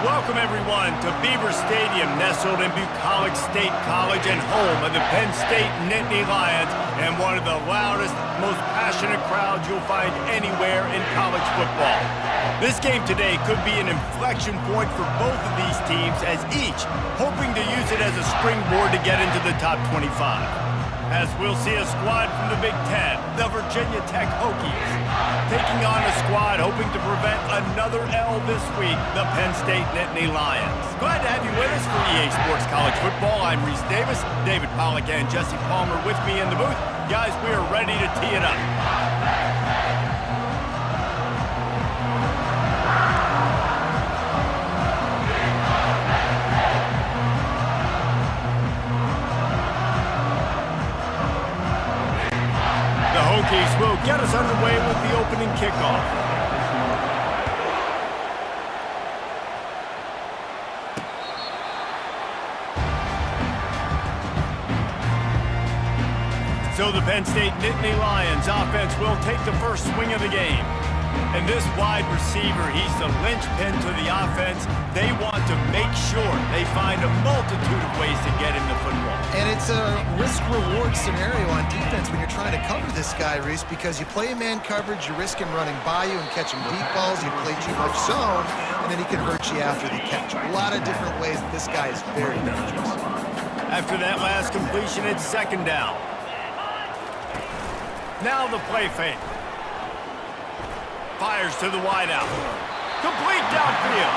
Welcome, everyone, to Beaver Stadium, nestled in Bucolic State College and home of the Penn State Nittany Lions, and one of the loudest, most passionate crowds you'll find anywhere in college football. This game today could be an inflection point for both of these teams, as each hoping to use it as a springboard to get into the top 25. As we'll see a squad from the Big Ten, the Virginia Tech Hokies, taking on a squad hoping to prevent another L this week, the Penn State Nittany Lions. Glad to have you with us for EA Sports College Football. I'm Reese Davis, David Pollack and Jesse Palmer with me in the booth. Guys, we are ready to tee it up. Hokies will get us underway with the opening kickoff. So the Penn State Nittany Lions offense will take the first swing of the game. And this wide receiver, he's the linchpin to the offense. They want to make sure they find a multitude of ways to get him the football. And it's a risk-reward scenario on defense when you're trying to cover this guy, Reese, because you play man coverage, you risk him running by you and catching deep balls. You play too much zone, and then he can hurt you after the catch. A lot of different ways that this guy is very dangerous. After that last completion, it's second down. Now the play fake. Fires to the wideout. Complete downfield.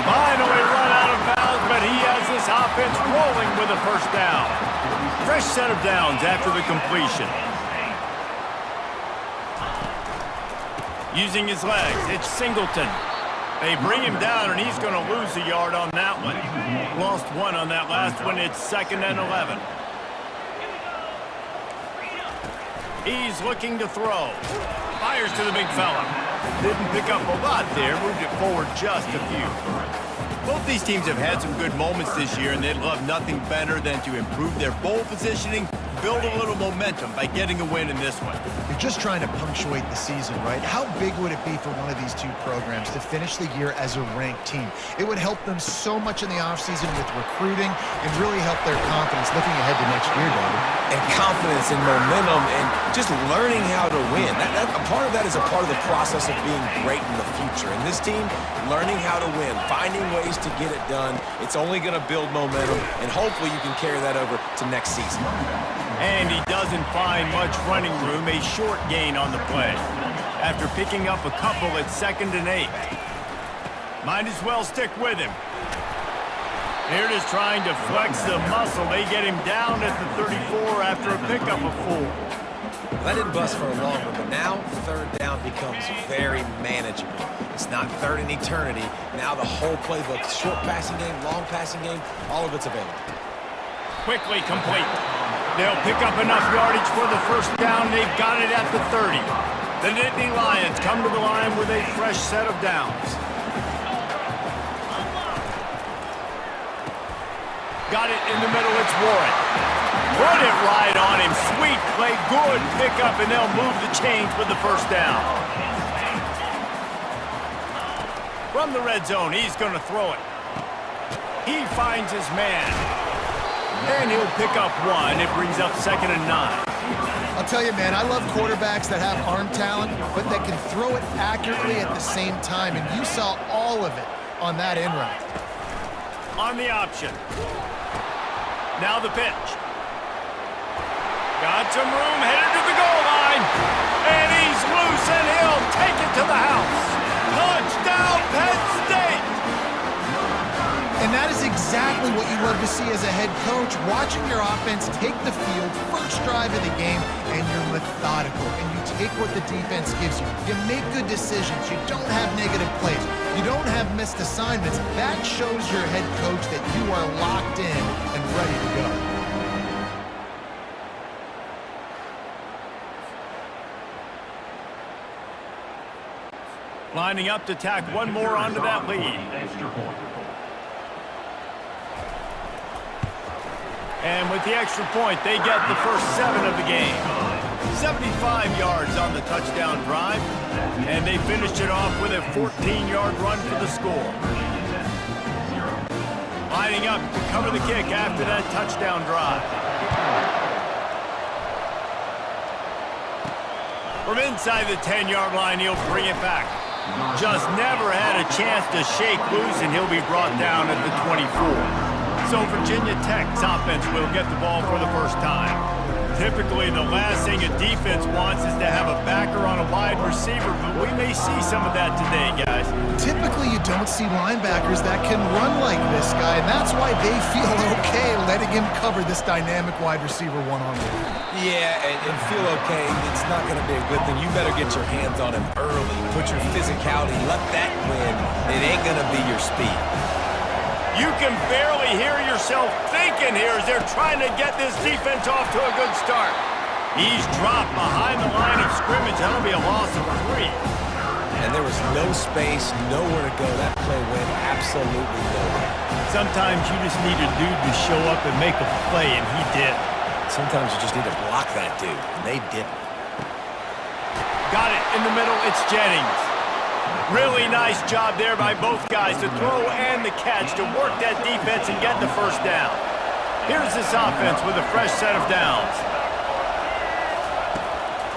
Finally run out of bounds, but he has this offense rolling with a first down. Fresh set of downs after the completion. Using his legs, it's Singleton. They bring him down, and he's going to lose a yard on that one. Lost one on that last one. It's 2nd and 11. He's looking to throw. Fires to the big fella. Didn't pick up a lot there, moved it forward just a few. Both these teams have had some good moments this year, and they'd love nothing better than to improve their bowl positioning, build a little momentum by getting a win in this one. You're just trying to punctuate the season, right? How big would it be for one of these two programs to finish the year as a ranked team? It would help them so much in the offseason with recruiting and really help their confidence looking ahead to next year, David. And confidence and momentum and just learning how to win. A part of that is a part of the process of being great in the future. And this team, learning how to win, finding ways to get it done, it's only going to build momentum, and hopefully you can carry that over to next season. And he doesn't find much running room, a short gain on the play. After picking up a couple at 2nd and 8. Might as well stick with him. Here it is trying to flex the muscle. They get him down at the 34 after a pickup of 4. Well, that didn't bust for a long one, but now third down becomes very manageable. It's not third in eternity. Now the whole playbook, short passing game, long passing game, all of it's available. Quickly complete. They'll pick up enough yardage for the first down. They've got it at the 30. The Nittany Lions come to the line with a fresh set of downs. Got it in the middle, it's Warren. Put it right on him. Sweet play, good pickup, and they'll move the chains with the first down. From the red zone, he's going to throw it. He finds his man. And he'll pick up 1. It brings up 2nd and 9. I'll tell you, man, I love quarterbacks that have arm talent, but that can throw it accurately at the same time, and you saw all of it on that in route. On the option. Now the pitch. Got some room, headed to the goal line. And he's loose, and he'll take it to the house. Touchdown, Penn State! And that is exactly what you love to see as a head coach, watching your offense take the field, first drive of the game, and you're methodical, and you take what the defense gives you. You make good decisions. You don't have negative plays. You don't have missed assignments. That shows your head coach that you are locked in and ready to go. Lining up to tack one more onto that lead. And with the extra point, they get the first 7 of the game. 75 yards on the touchdown drive, and they finished it off with a 14-yard run for the score. Lining up to cover the kick after that touchdown drive. From inside the 10-yard line, he'll bring it back. Just never had a chance to shake loose, and he'll be brought down at the 24. So Virginia Tech's offense will get the ball for the first time. Typically, the last thing a defense wants is to have a backer on a wide receiver, but we may see some of that today, guys. Typically, you don't see linebackers that can run like this guy, and that's why they feel okay letting him cover this dynamic wide receiver one-on-one. Yeah, and feel okay, it's not going to be a good thing. You better get your hands on him early. Put your physicality, let that win. It ain't going to be your speed. You can barely hear yourself thinking here as they're trying to get this defense off to a good start. He's dropped behind the line of scrimmage. That'll be a loss of 3. And there was no space, nowhere to go. That play went absolutely nowhere. Sometimes you just need a dude to show up and make a play, and he did. Sometimes you just need to block that dude, and they didn't. Got it in the middle. It's Jennings. Really nice job there by both guys to throw and the catch to work that defense and get the first down. Here's this offense with a fresh set of downs.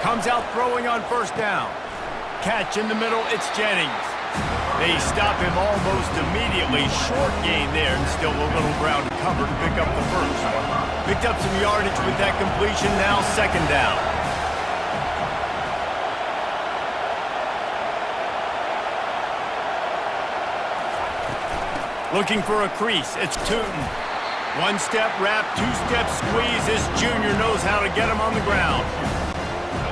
Comes out throwing on first down. Catch in the middle, it's Jennings. They stop him almost immediately. Short gain there, and still a little ground to cover to pick up the first. Picked up some yardage with that completion, now second down. Looking for a crease, it's Tootin. One-step wrap, two-step squeeze. This junior knows how to get him on the ground.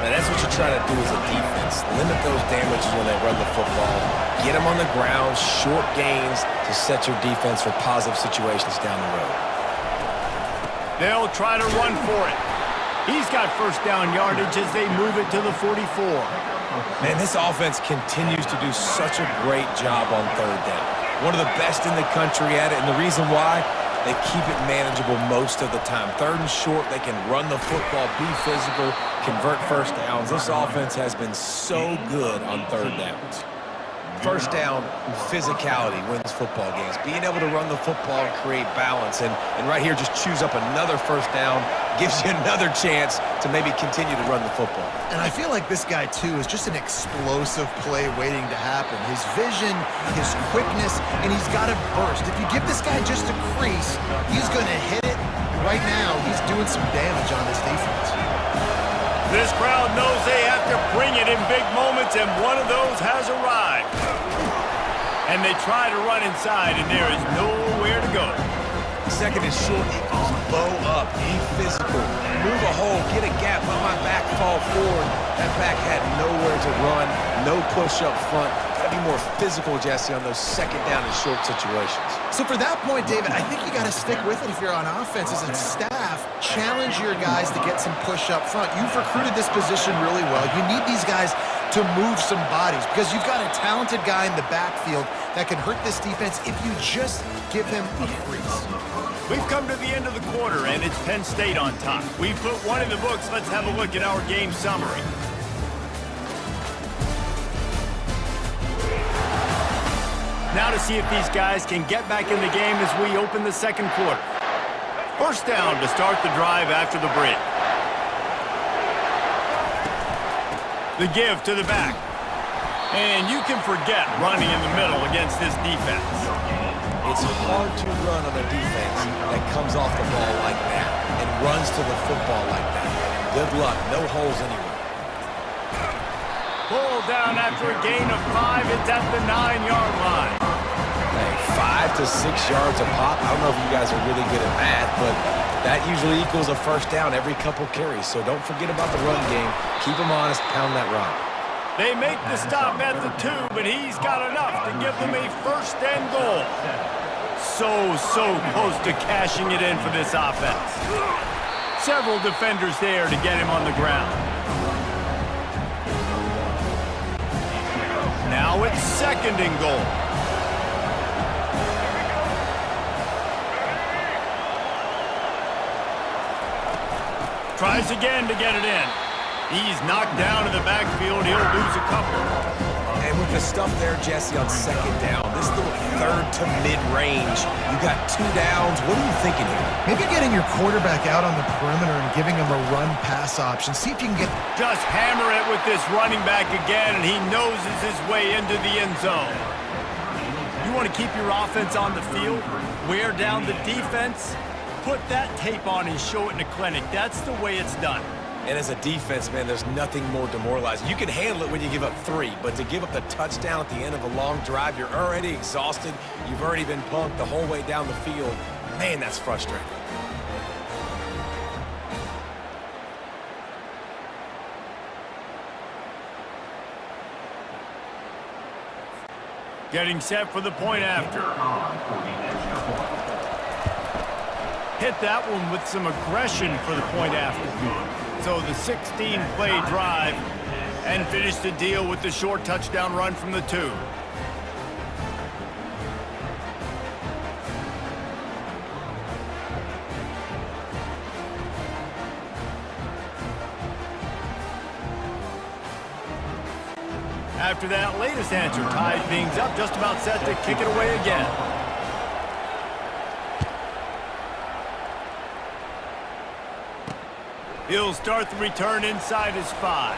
And that's what you try to do as a defense. Limit those damages when they run the football. Get them on the ground, short gains to set your defense for positive situations down the road. They'll try to run for it. He's got first down yardage as they move it to the 44. Man, this offense continues to do such a great job on third down. One of the best in the country at it, and the reason why, they keep it manageable most of the time. Third and short, they can run the football, be physical, convert first downs. This offense has been so good on third downs. First down, physicality wins football games. Being able to run the football and create balance. And right here, just choose up another first down, gives you another chance to maybe continue to run the football. And I feel like this guy, too, is just an explosive play waiting to happen. His vision, his quickness, and he's got a burst. If you give this guy just a crease, he's going to hit it. Right now, he's doing some damage on this defense. This crowd knows they have to bring it in big moments, and one of those has arrived. And they try to run inside, and there is nowhere to go. Second and short, Eagles bow up, be physical, move a hole, get a gap, let my back fall forward. That back had nowhere to run, no push up front. Got to be more physical, Jesse, on those second down and short situations. So for that point, David, I think you got to stick with it if you're on offense as a staff. Challenge your guys to get some push up front. You've recruited this position really well. You need these guys to move some bodies because you've got a talented guy in the backfield that can hurt this defense if you just give him a crease. We've come to the end of the quarter, and it's Penn State on top. We've put one in the books. Let's have a look at our game summary. Now to see if these guys can get back in the game as we open the second quarter. First down to start the drive after the break. The give to the back. And you can forget running in the middle against this defense. It's hard to run on a defense that comes off the ball like that and runs to the football like that. Good luck. No holes anywhere. Pulled down after a gain of 5. It's at the 9-yard line. Hey, 5 to 6 yards a pop. I don't know if you guys are really good at math, but that usually equals a first down every couple carries. So don't forget about the run game. Keep them honest. Pound that rock. They make the stop at the 2, but he's got enough to give them a first and goal. So close to cashing it in for this offense. Several defenders there to get him on the ground. Now it's second and goal. Tries again to get it in. He's knocked down in the backfield. He'll lose a couple. And And with the stuff there, Jesse, on second down, this little third to mid-range, you got 2 downs. What are you thinking here? Maybe getting your quarterback out on the perimeter and giving him a run-pass option. See if you can get... Just hammer it with this running back again, and he noses his way into the end zone. You want to keep your offense on the field, wear down the defense, put that tape on and show it in the clinic. That's the way it's done. And as a defense, man, there's nothing more demoralizing. You can handle it when you give up 3, but to give up the touchdown at the end of a long drive, you're already exhausted. You've already been punked the whole way down the field. Man, that's frustrating. Getting set for the point after. Hit that one with some aggression for the point after. So the 16-play drive and finish the deal with the short touchdown run from the 2. After that latest answer, ties things up, just about set to kick it away again. He'll start the return inside his 5.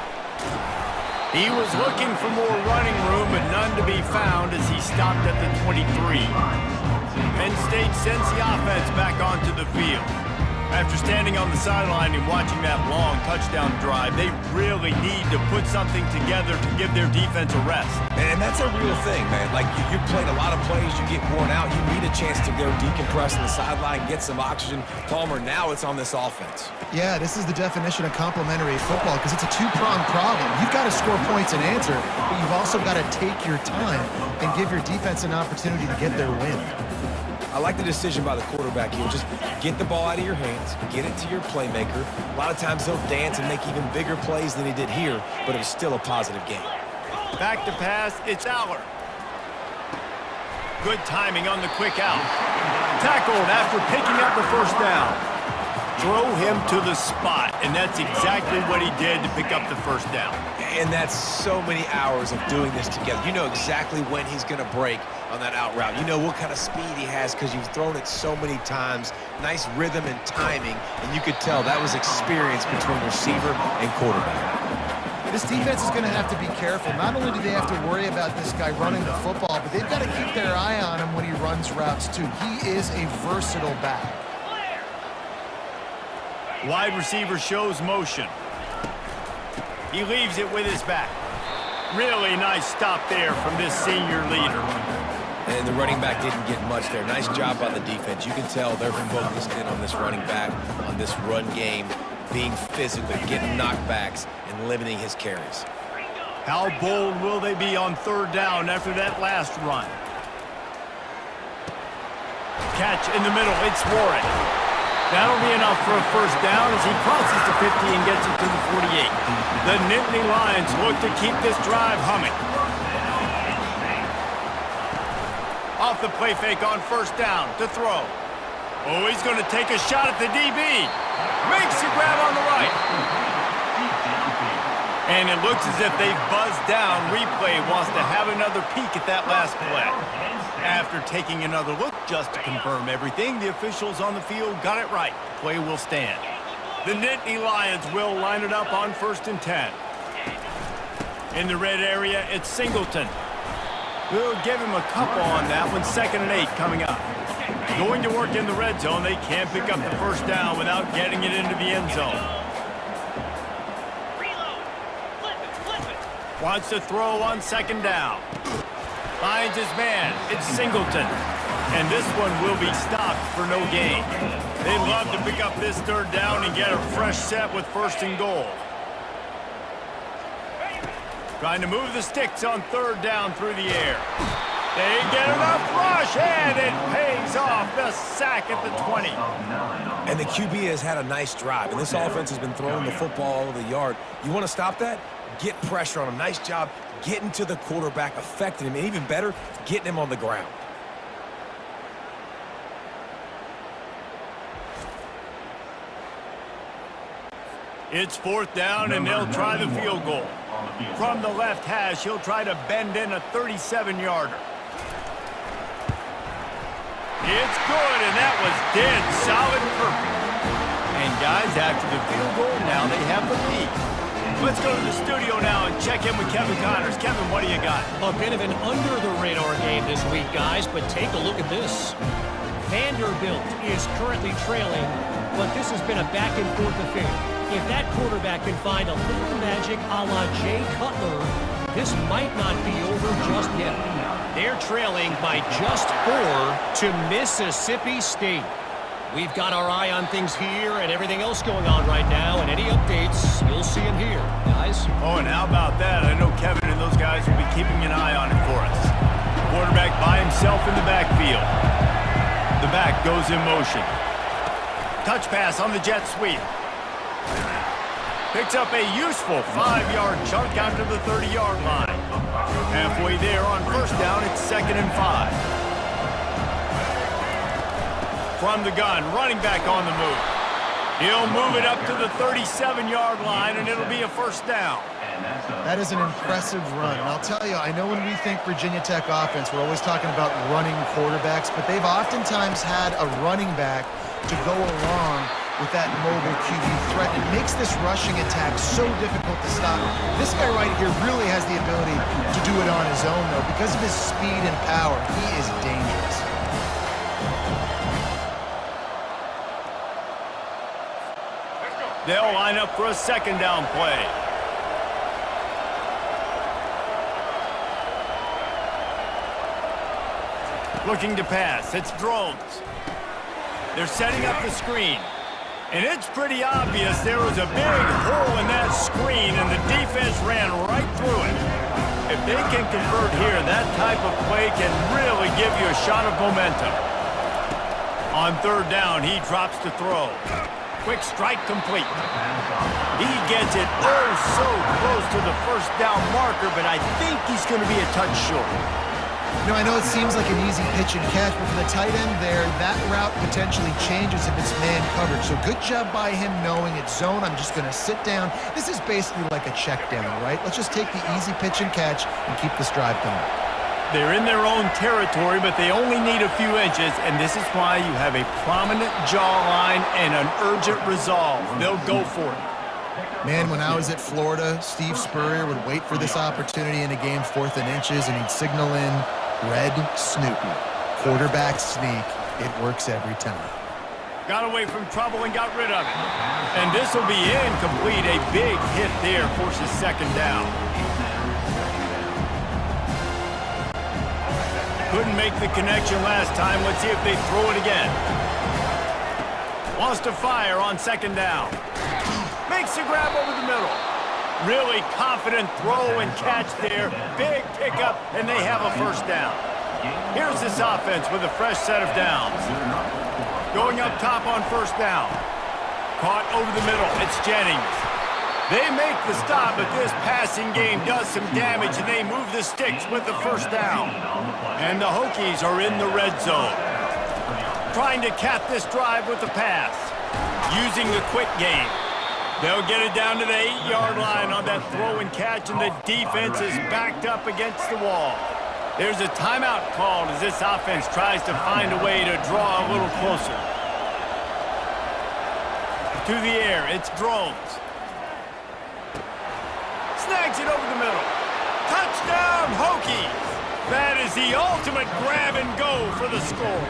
He was looking for more running room, but none to be found as he stopped at the 23. Penn State sends the offense back onto the field. After standing on the sideline and watching that long touchdown drive, they really need to put something together to give their defense a rest. And that's a real thing, man. Like, you played a lot of plays, you get worn out, you need a chance to go decompress on the sideline, get some oxygen. Palmer, now it's on this offense. Yeah, this is the definition of complementary football because it's a 2-pronged problem. You've got to score points and answer, but you've also got to take your time and give your defense an opportunity to get their win. I like the decision by the quarterback here. Just get the ball out of your hands, get it to your playmaker. A lot of times he'll dance and make even bigger plays than he did here, but it was still a positive game. Back to pass, it's Aller. Good timing on the quick out. Tackled after picking up the first down. Throw him to the spot, and that's exactly what he did to pick up the first down. And that's so many hours of doing this together. You know exactly when he's going to break on that out route. You know what kind of speed he has because you've thrown it so many times. Nice rhythm and timing, and you could tell that was experience between receiver and quarterback. This defense is going to have to be careful. Not only do they have to worry about this guy running the football, but they've got to keep their eye on him when he runs routes too. He is a versatile back. Wide receiver shows motion. He leaves it with his back. Really nice stop there from this senior leader. And the running back didn't get much there. Nice job by the defense. You can tell they're focused in on this running back, on this run game, being physical, getting knockbacks, and limiting his carries. How bold will they be on 3rd down after that last run? Catch in the middle. It's Warren. That'll be enough for a first down as he crosses the 50 and gets it to the 48. The Nittany Lions look to keep this drive humming. Off the play fake on 1st down to throw. Oh, he's going to take a shot at the DB. Makes the grab on the right. And it looks as if they've buzzed down. Replay wants to have another peek at that last play. After taking another look just to confirm everything, the officials on the field got it right. Play will stand. The Nittany Lions will line it up on 1st and 10. In the red area, it's Singleton. We'll give him a couple on that one. 2nd and 8 coming up. Going to work in the red zone. They can't pick up the first down without getting it into the end zone. Wants to throw on 2nd down. Finds his man. It's Singleton. And this one will be stopped for no gain. They'd love to pick up this 3rd down and get a fresh set with 1st and goal. Trying to move the sticks on 3rd down through the air. They get enough rush, and it pays off. The sack at the 20. And the QB has had a nice drive, and this offense has been throwing the football all over the yard. You want to stop that? Get pressure on him. Nice job getting to the quarterback, affecting him, and even better, getting him on the ground. It's 4th down, and they'll try the field goal. From the left hash, he'll try to bend in a 37-yarder. It's good, and that was dead solid perfect. And guys, after the field goal, now they have the lead. Let's go to the studio now and check in with Kevin Connors. Kevin, what do you got? A bit of an under-the-radar game this week, guys, but take a look at this. Vanderbilt is currently trailing, but this has been a back-and-forth affair. If that quarterback can find a little magic a la Jay Cutler, this might not be over just yet. They're trailing by just 4 to Mississippi State. We've got our eye on things here and everything else going on right now, and any updates, you'll see them here, guys. Oh, and how about that? I know Kevin and those guys will be keeping an eye on it for us. Quarterback by himself in the backfield. The back goes in motion. Touch pass on the jet sweep. Picks up a useful 5-yard chunk out to the 30-yard line. Halfway there on 1st down, it's 2nd and 5. From the gun, running back on the move. He'll move it up to the 37-yard line, and it'll be a 1st down. That is an impressive run. And I'll tell you, I know when we think Virginia Tech offense, we're always talking about running quarterbacks, but they've oftentimes had a running back to go along with that mobile QB threat. It makes this rushing attack so difficult to stop. This guy right here really has the ability to do it on his own, though. Because of his speed and power, he is dangerous. They'll line up for a 2nd down play. Looking to pass. It's Drones. They're setting up the screen. And it's pretty obvious there was a big hole in that screen, and the defense ran right through it. If they can convert here, that type of play can really give you a shot of momentum. On 3rd down, he drops to throw. Quick strike complete. He gets it oh so close to the 1st down marker, but I think he's going to be a touch short. You know, I know it seems like an easy pitch and catch, but for the tight end there, that route potentially changes if it's man covered. So good job by him knowing it's zone. I'm just going to sit down. This is basically like a check down, right? Let's just take the easy pitch and catch and keep this drive going. They're in their own territory, but they only need a few inches, and this is why you have a prominent jawline and an urgent resolve. They'll go for it. Man, when I was at Florida, Steve Spurrier would wait for this opportunity in a game 4th and inches, and he'd signal in Red Snoopy. Quarterback sneak. It works every time. Got away from trouble and got rid of it. And this will be incomplete. A big hit there forces 2nd down. Couldn't make the connection last time. Let's see if they throw it again. Wants to fire on 2nd down. Makes the grab over the middle. Really confident throw and catch there. Big pickup, and they have a 1st down. Here's this offense with a fresh set of downs. Going up top on 1st down. Caught over the middle. It's Jennings. They make the stop, but this passing game does some damage, and they move the sticks with the 1st down. And the Hokies are in the red zone. Trying to cap this drive with the pass. Using the quick game. They'll get it down to the 8-yard line on that throw and catch, and the defense is backed up against the wall. There's a timeout called as this offense tries to find a way to draw a little closer. To the air, it's Drones. Snags it over the middle. Touchdown, Hokies! That is the ultimate grab and go for the score.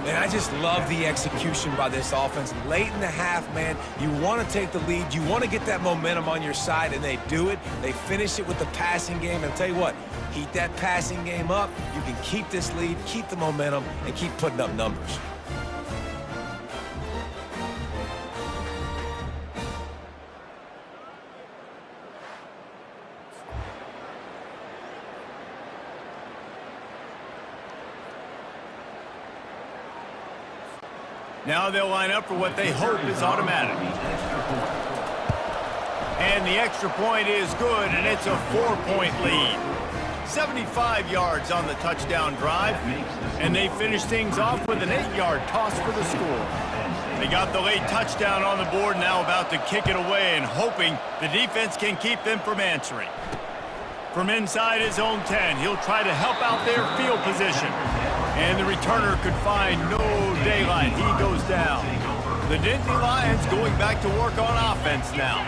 And I just love the execution by this offense. Late in the half, man, you want to take the lead. You want to get that momentum on your side, and they do it. They finish it with the passing game. And I'll tell you what, heat that passing game up. You can keep this lead, keep the momentum, and keep putting up numbers. Now they'll line up for what they hope is automatic. And the extra point is good, and it's a 4-point lead. 75 yards on the touchdown drive, and they finish things off with an 8-yard toss for the score. They got the late touchdown on the board, now about to kick it away and hoping the defense can keep them from answering. From inside his own 10, he'll try to help out their field position. And the returner could find no daylight. He goes down. The Nittany Lions going back to work on offense now.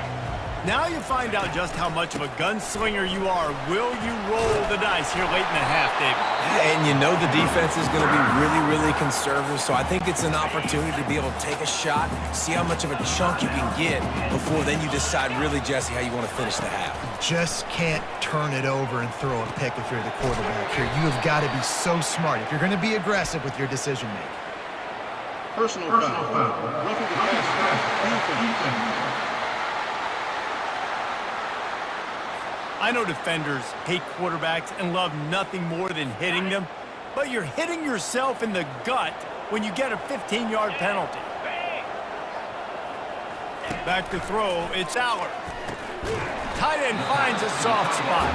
Now you find out just how much of a gunslinger you are. Will you roll the dice here late in the half, David? And you know the defense is going to be really, really conservative, so I think it's an opportunity to be able to take a shot, see how much of a chunk you can get before then you decide really, Jesse, how you want to finish the half. Just can't turn it over and throw a pick if you're the quarterback here. You have got to be so smart if you're going to be aggressive with your decision-making. Personal foul. Roughing the pass. I know defenders hate quarterbacks and love nothing more than hitting them, but you're hitting yourself in the gut when you get a 15-yard penalty. Back to throw, it's Aller. Tight end finds a soft spot.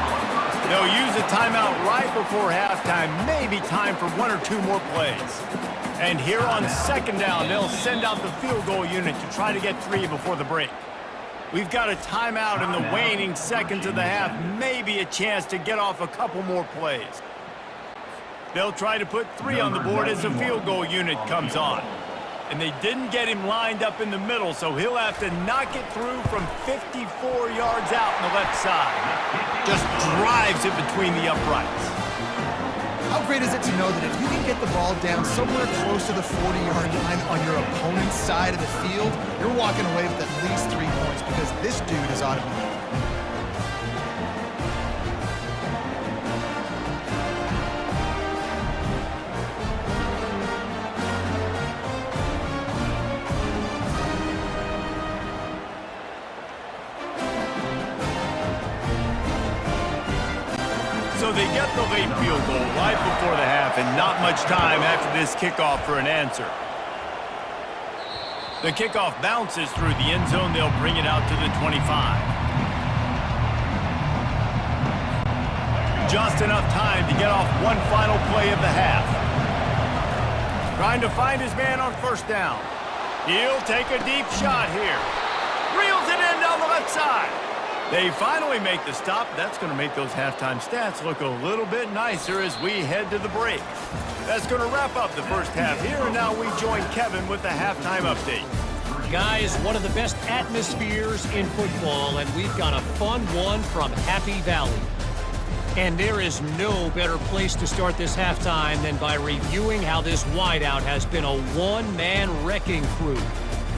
They'll use a timeout right before halftime, maybe time for one or two more plays. And here on second down, they'll send out the field goal unit to try to get 3 before the break. We've got a timeout in the waning seconds of the half, maybe a chance to get off a couple more plays. They'll try to put 3 on the board as the field goal unit comes on. And they didn't get him lined up in the middle, so he'll have to knock it through from 54 yards out on the left side. Just drives it between the uprights. How great is it to know that if you can get the ball down somewhere close to the 40-yard line on your opponent's side of the field, you're walking away with at least 3 points because this dude is ought to be. So they get the late field goal right before the half and not much time after this kickoff for an answer. The kickoff bounces through the end zone. They'll bring it out to the 25. Just enough time to get off one final play of the half. Trying to find his man on first down. He'll take a deep shot here. Reels it in down the left side. They finally make the stop. That's going to make those halftime stats look a little bit nicer as we head to the break. That's going to wrap up the first half here, and now we join Kevin with the halftime update. Guys, one of the best atmospheres in football, and we've got a fun one from Happy Valley. And there is no better place to start this halftime than by reviewing how this wideout has been a one-man wrecking crew.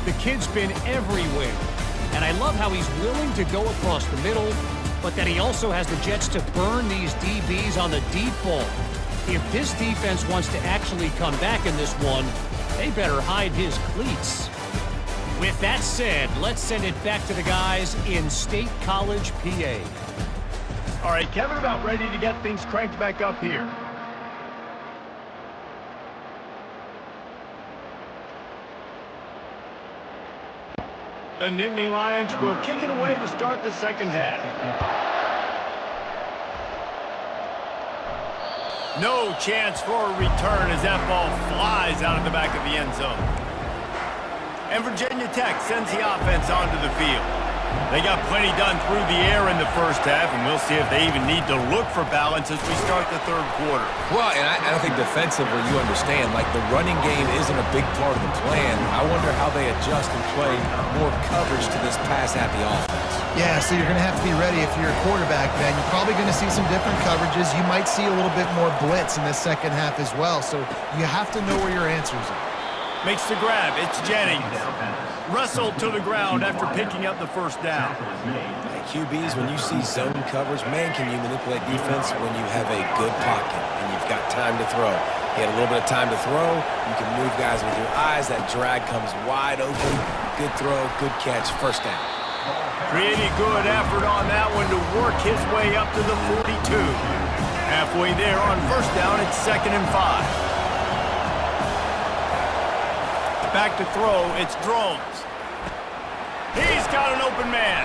The kid's been everywhere. And I love how he's willing to go across the middle, but that he also has the jets to burn these DBs on the deep ball. If this defense wants to actually come back in this one, they better hide his cleats. With that said, let's send it back to the guys in State College, PA. All right, Kevin, about ready to get things cranked back up here. The Nittany Lions will kick it away to start the second half. No chance for a return as that ball flies out of the back of the end zone. And Virginia Tech sends the offense onto the field. They got plenty done through the air in the first half, and we'll see if they even need to look for balance as we start the third quarter. Well, and I think defensively, you understand, like the running game isn't a big part of the plan. I wonder how they adjust and play more coverage to this pass-happy offense. Yeah, so you're going to have to be ready if you're a quarterback, man. You're probably going to see some different coverages. You might see a little bit more blitz in the second half as well, so you have to know where your answers are. Makes the grab. It's Jennings. Wrestled to the ground after picking up the first down. QBs, when you see zone coverage, man, can you manipulate defense when you have a good pocket and you've got time to throw. You had a little bit of time to throw. You can move guys with your eyes. That drag comes wide open. Good throw, good catch, first down. Pretty good effort on that one to work his way up to the 42. Halfway there on first down, it's 2nd and 5. Back to throw, it's Drones. He's got an open man.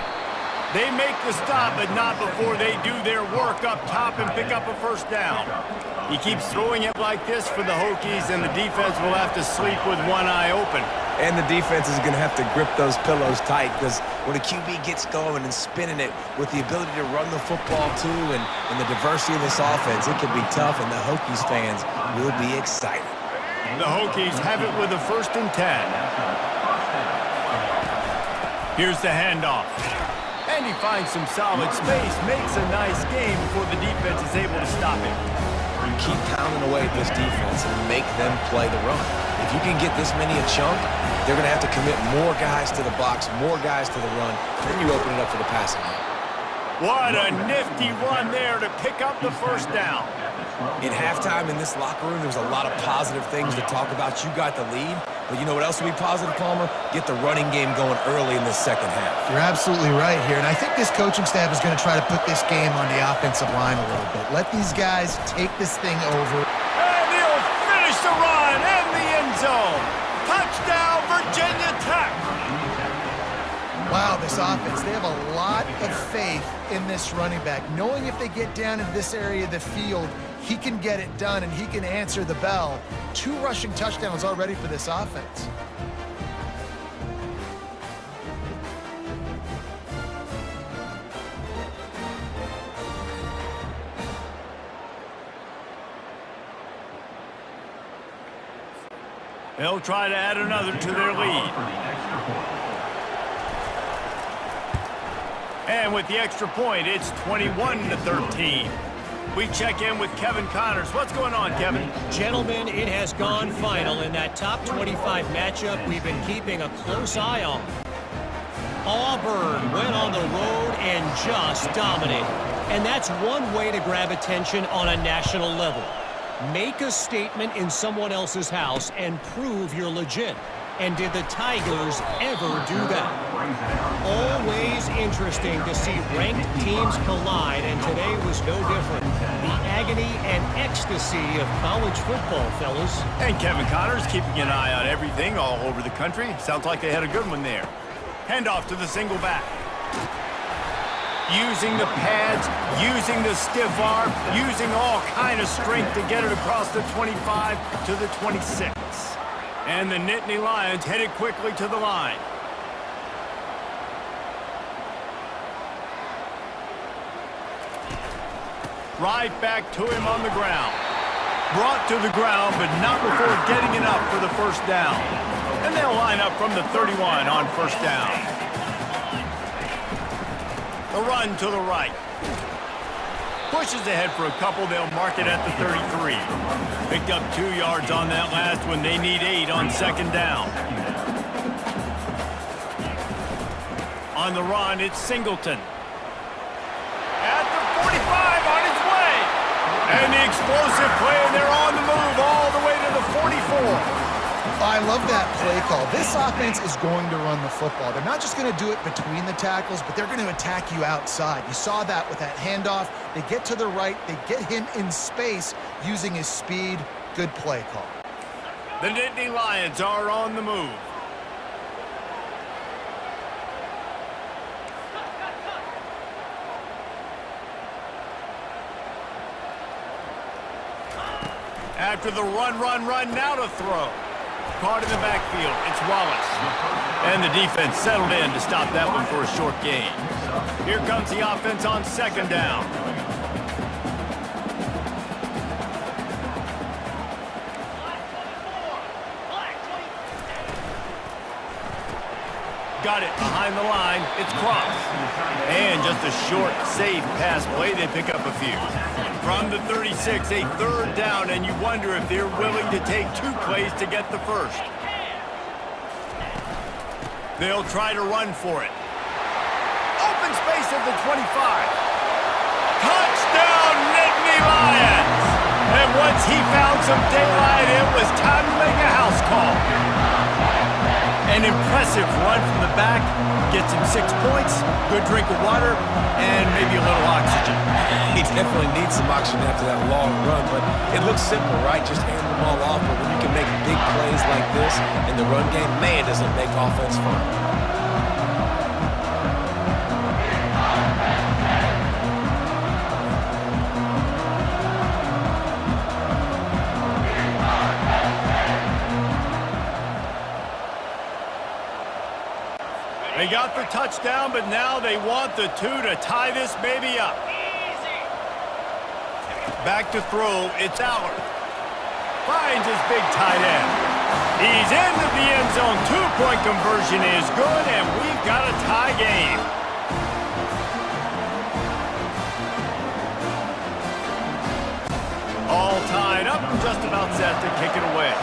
They make the stop, but not before they do their work up top and pick up a first down. He keeps throwing it like this for the Hokies, and the defense will have to sleep with one eye open. And the defense is going to have to grip those pillows tight because when a QB gets going and spinning it with the ability to run the football too and the diversity of this offense, it can be tough, and the Hokies fans will be excited. The Hokies have it with a 1st and 10. Here's the handoff. And he finds some solid space, makes a nice game before the defense is able to stop him. Keep pounding away at this defense and make them play the run. If you can get this many a chunk, they're going to have to commit more guys to the box, more guys to the run. Then you open it up for the passing game. What a nifty run there to pick up the 1st down. In halftime in this locker room, there was a lot of positive things to talk about. You got the lead, but you know what else will be positive, Palmer? Get the running game going early in the 2nd half. You're absolutely right here, and I think this coaching staff is going to try to put this game on the offensive line a little bit. Let these guys take this thing over. And he'll finish the run in the end zone. Touchdown, Virginia Tech. Wow, this offense, they have a lot of faith in this running back, knowing if they get down in this area of the field, he can get it done and he can answer the bell. 2 rushing touchdowns already for this offense. They'll try to add another to their lead. And with the extra point, it's 21-13. We check in with Kevin Connors. What's going on, Kevin? Gentlemen, it has gone final in that top 25 matchup we've been keeping a close eye on. Auburn went on the road and just dominated. And that's one way to grab attention on a national level. Make a statement in someone else's house and prove you're legit. And did the Tigers ever do that? Always interesting to see ranked teams collide, and today was no different. The agony and ecstasy of college football, fellas. And Kevin Connors keeping an eye on everything all over the country. Sounds like they had a good one there. Handoff to the single back. Using the pads, using the stiff arm, using all kind of strength to get it across the 25 to the 26. And the Nittany Lions headed quickly to the line. Right back to him on the ground. Brought to the ground, but not before getting enough for the 1st down. And they'll line up from the 31 on 1st down. A run to the right. Pushes ahead for a couple. They'll mark it at the 33. Picked up 2 yards on that last one. They need 8 on 2nd down. On the run, it's Singleton. At the 45, on his way. And the explosive play, and they're on the move all the way to the 44. I love that play call. This offense is going to run the football. They're not just going to do it between the tackles, but they're going to attack you outside. You saw that with that handoff. They get to the right. They get him in space using his speed. Good play call. The Nittany Lions are on the move. After the run, now to throw. Caught in the backfield, it's Wallace. And the defense settled in to stop that one for a short gain. Here comes the offense on 2nd down. Got it behind the line, it's Cross. And just a short, safe pass play, they pick up a few. From the 36, a 3rd down, and you wonder if they're willing to take 2 plays to get the 1st. They'll try to run for it. Open space at the 25. Touchdown, Nittany Lions! And once he found some daylight, it was time to make a house call. An impressive run from the back. Gets him 6 points, good drink of water, and maybe a little oxygen. He definitely needs some oxygen after that long run, but it looks simple, right? Just hand the ball off, but when you can make big plays like this in the run game, man, does it make offense fun. They got the touchdown, but now they want the 2 to tie this baby up. Back to throw, it's Allard. Finds his big tight end. He's into the end zone. 2-point conversion is good, and we've got a tie game. All tied up and just about set to kick it away.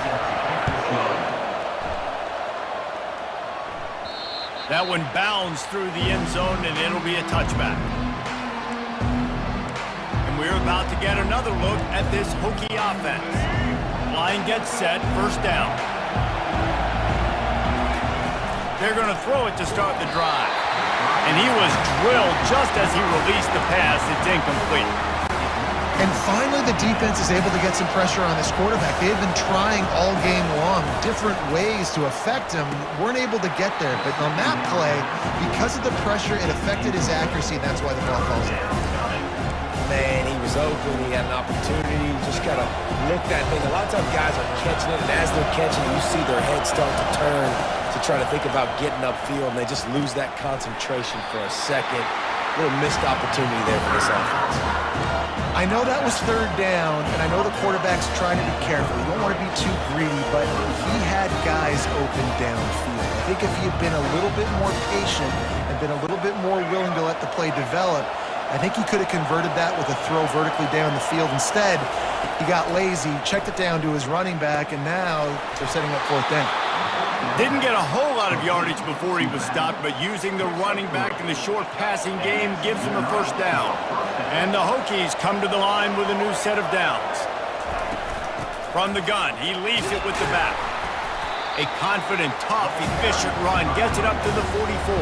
That one bounds through the end zone, and it'll be a touchback. And we're about to get another look at this Hokie offense. Line gets set, first down. They're going to throw it to start the drive. And he was drilled just as he released the pass. It's incomplete. And finally, the defense is able to get some pressure on this quarterback. They've been trying all game long different ways to affect him. Weren't able to get there. But on that play, because of the pressure, it affected his accuracy. That's why the ball falls in. Man, he was open. He had an opportunity. Just got to look that thing. A lot of times guys are catching it, and as they're catching it, you see their heads start to turn to try to think about getting upfield, and they just lose that concentration for a second. A little missed opportunity there for this offense. I know that was third down, and I know the quarterback's trying to be careful. You don't want to be too greedy, but he had guys open downfield. I think if he had been a little bit more patient and been a little bit more willing to let the play develop, I think he could have converted that with a throw vertically down the field. Instead, he got lazy, checked it down to his running back, and now they're setting up fourth down. Didn't get a whole lot of yardage before he was stopped, but using the running back in the short passing game gives him a first down. And the Hokies come to the line with a new set of downs. From the gun, he leaves it with the back. A confident, tough, efficient run gets it up to the 44.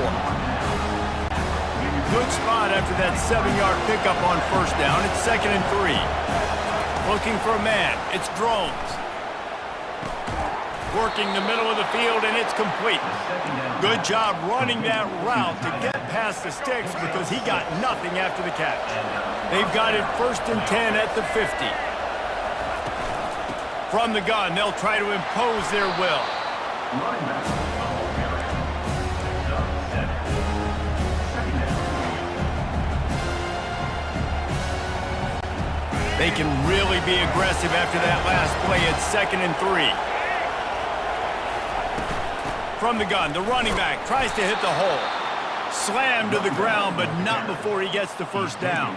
Good spot after that 7-yard pickup on first down. It's 2nd and 3. Looking for a man. It's Drones. Working the middle of the field, and it's complete. Good job running that route to get past the sticks because he got nothing after the catch. They've got it 1st and 10 at the 50. From the gun, they'll try to impose their will. They can really be aggressive after that last play. It's 2nd and 3. From the gun, the running back tries to hit the hole. Slammed to the ground, but not before he gets the first down.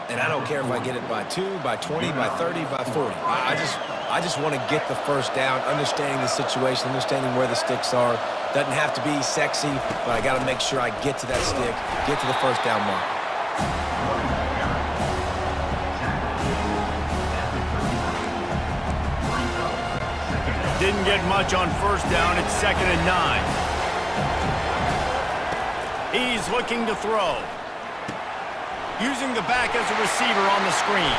And I don't care if I get it by 2, by 20, by 30, by 40. I just want to get the first down, understanding the situation, understanding where the sticks are. Doesn't have to be sexy, but I got to make sure I get to that stick, get to the first down mark. Didn't get much on first down. It's 2nd and 9. He's looking to throw. Using the back as a receiver on the screen.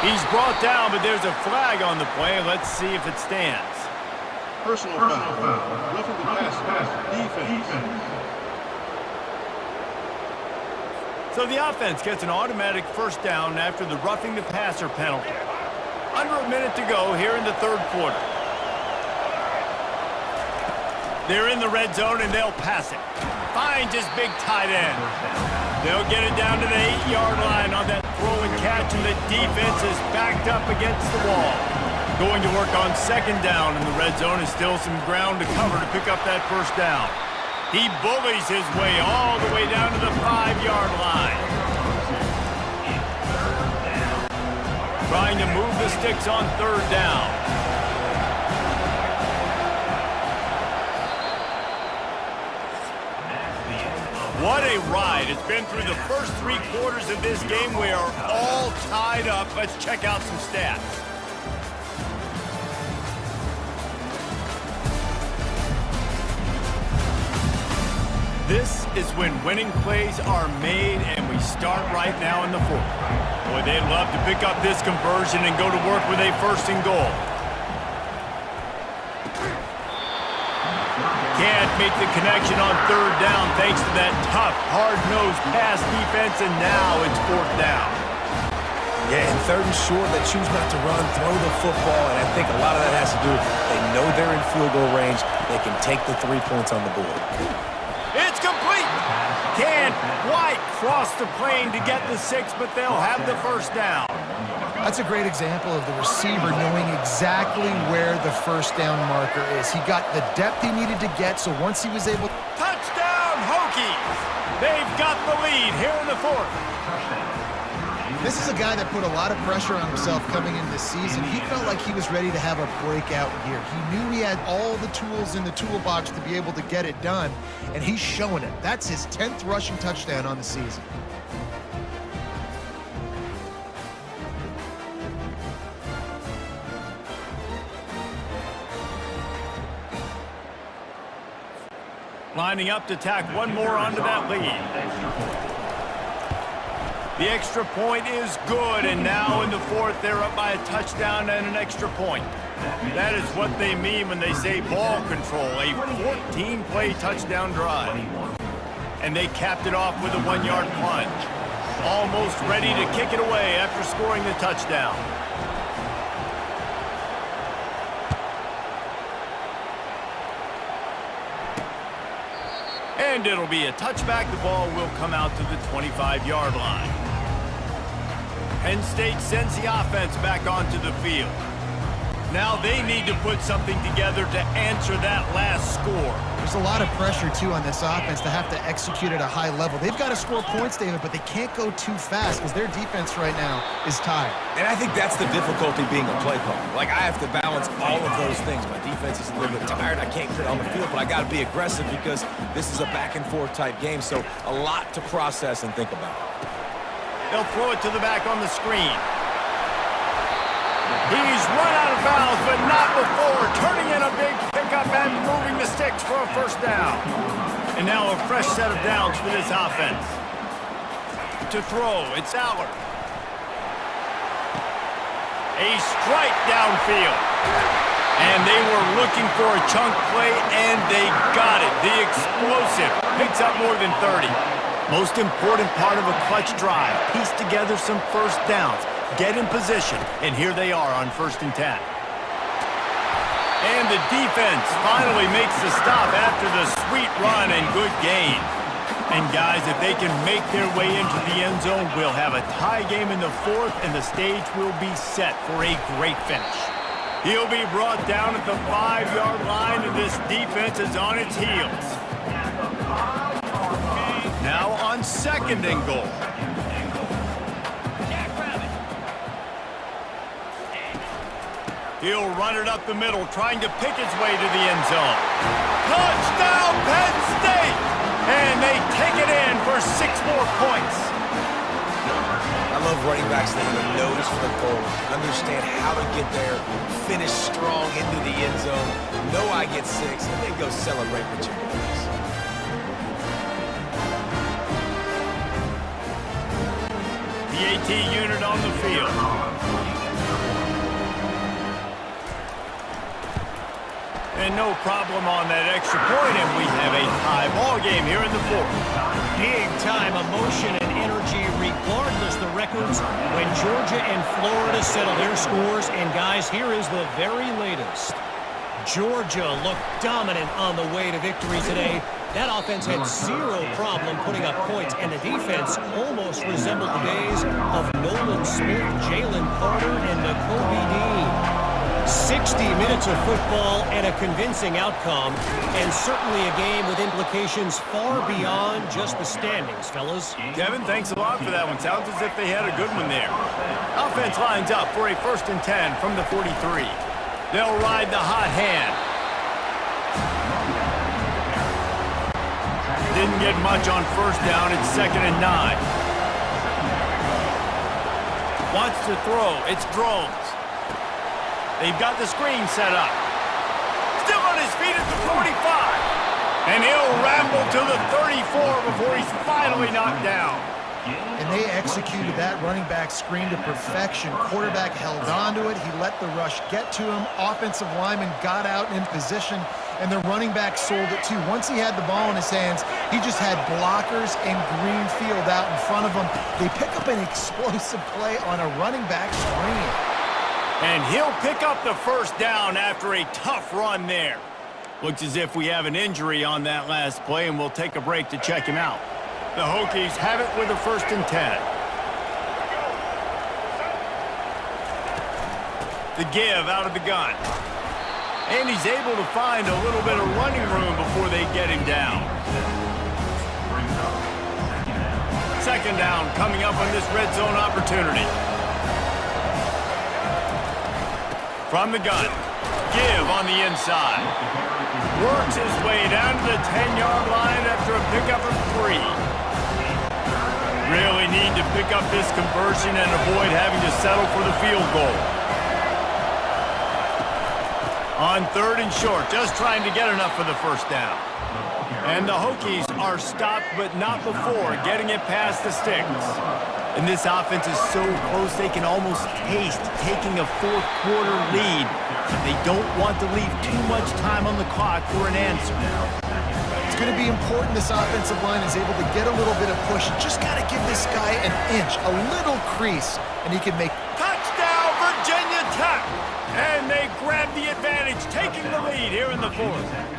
He's brought down, but there's a flag on the play. Let's see if it stands. Personal foul. Roughing the pass. Defense. So the offense gets an automatic first down after the roughing the passer penalty. Under a minute to go here in the third quarter. They're in the red zone, and they'll pass it. Finds his big tight end. They'll get it down to the 8-yard line on that throw and catch, and the defense is backed up against the wall. Going to work on 2nd down in the red zone, and still some ground to cover to pick up that first down. He bullies his way all the way down to the 5-yard line. Trying to move the sticks on 3rd down. What a ride. It's been through the first 3 quarters of this game. We are all tied up. Let's check out some stats. This is when winning plays are made, and we start right now in the 4th. Boy, they'd love to pick up this conversion and go to work with a 1st and goal. Can't make the connection on 3rd down thanks to that tough, hard-nosed pass defense, and now it's 4th down. Yeah, in 3rd and short, they choose not to run, throw the football, and I think a lot of that has to do with they know they're in field goal range. They can take the 3 points on the board. White crossed the plane to get the 6, but they'll have the first down. That's a great example of the receiver knowing exactly where the first down marker is. He got the depth he needed to get, so once he was able... Touchdown, Hokies! They've got the lead here in the 4th. This is a guy that put a lot of pressure on himself coming into this season. He felt like he was ready to have a breakout year. He knew he had all the tools in the toolbox to be able to get it done, and he's showing it. That's his 10th rushing touchdown on the season. Lining up to tack one more onto that lead. The extra point is good, and now in the 4th, they're up by a touchdown and an extra point. That is what they mean when they say ball control, a 14-play touchdown drive. And they capped it off with a 1-yard plunge. Almost ready to kick it away after scoring the touchdown. And it'll be a touchback. The ball will come out to the 25-yard line. Penn State sends the offense back onto the field. Now they need to put something together to answer that last score. There's a lot of pressure, too, on this offense to have to execute at a high level. They've got to score points, David, but they can't go too fast because their defense right now is tired. And I think that's the difficulty being a play caller. Like, I have to balance all of those things. My defense is a little bit tired. I can't get on the field, but I got to be aggressive because this is a back-and-forth type game, so a lot to process and think about. They'll throw it to the back on the screen. He's run out of bounds, but not before. Turning in a big pickup and moving the sticks for a first down. And now a fresh set of downs for this offense. To throw, it's Aller. A strike downfield. And they were looking for a chunk play, and they got it. The explosive picks up more than 30. Most important part of a clutch drive. Piece together some first downs. Get in position, and here they are on 1st and 10. And the defense finally makes the stop after the sweet run and good gain. And guys, if they can make their way into the end zone, we'll have a tie game in the 4th, and the stage will be set for a great finish. He'll be brought down at the 5-yard line, and this defense is on its heels. Now on 2nd and goal. He'll run it up the middle, trying to pick his way to the end zone. Touchdown, Penn State! And they take it in for 6 more points. I love running backs that have a nose for the goal, understand how to get there, finish strong into the end zone, know I get 6, and then go celebrate with your boys. The AT unit on the field. And no problem on that extra point, and we have a tie ball game here in the 4th. Big time emotion and energy regardless the records when Georgia and Florida settle their scores. And guys, here is the very latest. Georgia looked dominant on the way to victory today. That offense had 0 problem putting up points, and the defense almost resembled the days of Nolan Smith, Jalen Carter, and Nakobe Dean. 60 minutes of football and a convincing outcome, and certainly a game with implications far beyond just the standings, fellas. Kevin, thanks a lot for that one. Sounds as if they had a good one there. Offense lines up for a 1st and 10 from the 43. They'll ride the hot hand. Didn't get much on 1st down. It's 2nd and 9. Wants to throw. It's Drones. They've got the screen set up. Still on his feet at the 45. And he'll ramble to the 34 before he's finally knocked down. And they executed that running back screen to perfection. Quarterback held on to it. He let the rush get to him. Offensive lineman got out in position, and the running back sold it too. Once he had the ball in his hands, he just had blockers and green field out in front of him. They pick up an explosive play on a running back screen. And he'll pick up the 1st down after a tough run there. Looks as if we have an injury on that last play, and we'll take a break to check him out. The Hokies have it with a 1st and 10. The give out of the gun. And he's able to find a little bit of running room before they get him down. 2nd down coming up on this red zone opportunity. From the gun. Give on the inside. Works his way down to the 10-yard line after a pickup of 3. Really need to pick up this conversion and avoid having to settle for the field goal. On 3rd and short, just trying to get enough for the 1st down. And the Hokies are stopped, but not before getting it past the sticks. And this offense is so close they can almost taste taking a 4th-quarter lead. They don't want to leave too much time on the clock for an answer. It's going to be important this offensive line is able to get a little bit of push. You just got to give this guy an inch, a little crease, and he can make... Touchdown, Virginia Tech! And they grab the advantage, taking the lead here in the 4th.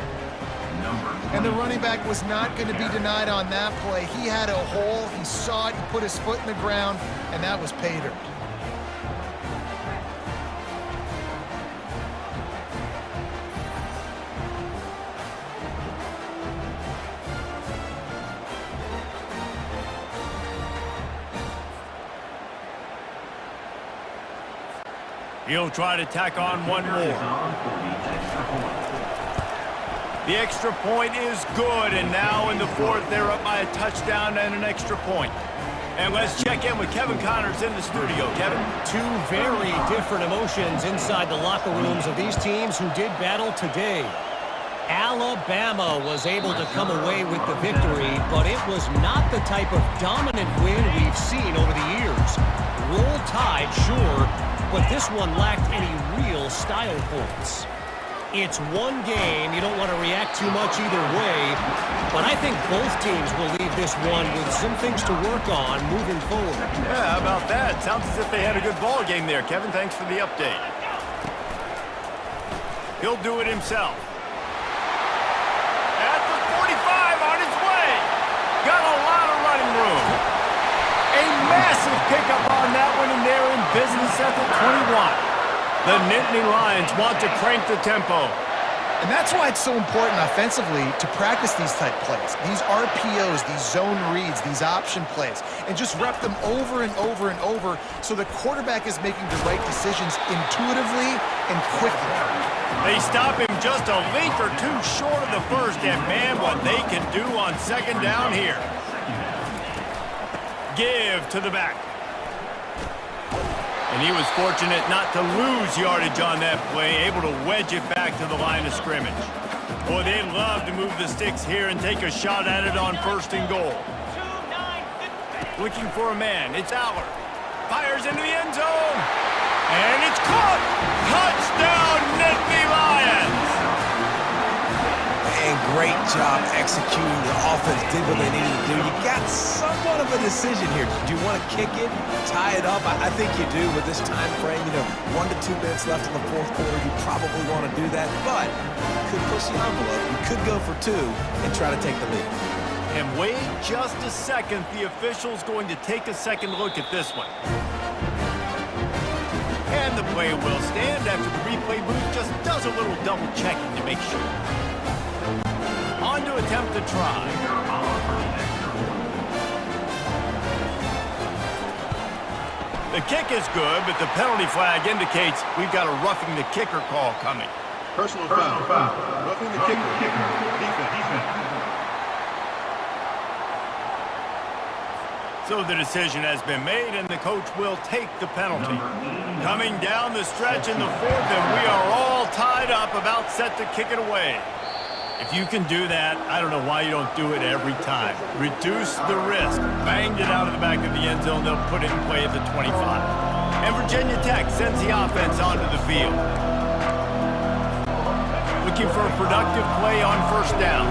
And the running back was not going to be denied on that play. He had a hole, he saw it, he put his foot in the ground, and that was pay dirt. He'll try to tack on one more. The extra point is good, and now in the 4th, they're up by a touchdown and an extra point. And let's check in with Kevin Connors in the studio. Kevin? 2 very different emotions inside the locker rooms of these teams who did battle today. Alabama was able to come away with the victory, but it was not the type of dominant win we've seen over the years. Roll Tide, sure, but this one lacked any real style points. It's one game. You don't want to react too much either way, but I think both teams will leave this one with some things to work on moving forward. Yeah, how about that? Sounds as if they had a good ball game there. Kevin, thanks for the update. He'll do it himself. At the 45 on his way. Got a lot of running room. A massive pickup on that one, and they're in business at the 21. The Nittany Lions want to crank the tempo. And that's why it's so important offensively to practice these type plays, these RPOs, these zone reads, these option plays, and just rep them over and over and over so the quarterback is making the right decisions intuitively and quickly. They stop him just a length or 2 short of the 1st, and man, what they can do on 2nd down here. Give to the back. And he was fortunate not to lose yardage on that play, able to wedge it back to the line of scrimmage. Boy, they'd love to move the sticks here and take a shot at it on 1st and goal. Looking for a man. It's Aller. Fires into the end zone. And it's caught. Touchdown, Nittany Lions. And great job executing. The offense did what they needed to do. You got somewhat of a decision here. Do you want to kick it, tie it up? I think you do with this time frame. 1 to 2 minutes left in the 4th quarter. You probably want to do that, but you could push the envelope. You could go for 2 and try to take the lead. And wait just a second. The official's going to take a second look at this one. And the play will stand after the replay booth just does a little double checking to make sure. On to attempt to try. The kick is good, but the penalty flag indicates we've got a roughing the kicker call coming. Personal foul. Roughing the kicker. Defense. So the decision has been made, and the coach will take the penalty. Coming down the stretch in the 4th, and we are all tied up, about set to kick it away. If you can do that, I don't know why you don't do it every time. Reduce the risk. Banged it out of the back of the end zone. They'll put it in play at the 25. And Virginia Tech sends the offense onto the field. Looking for a productive play on 1st down.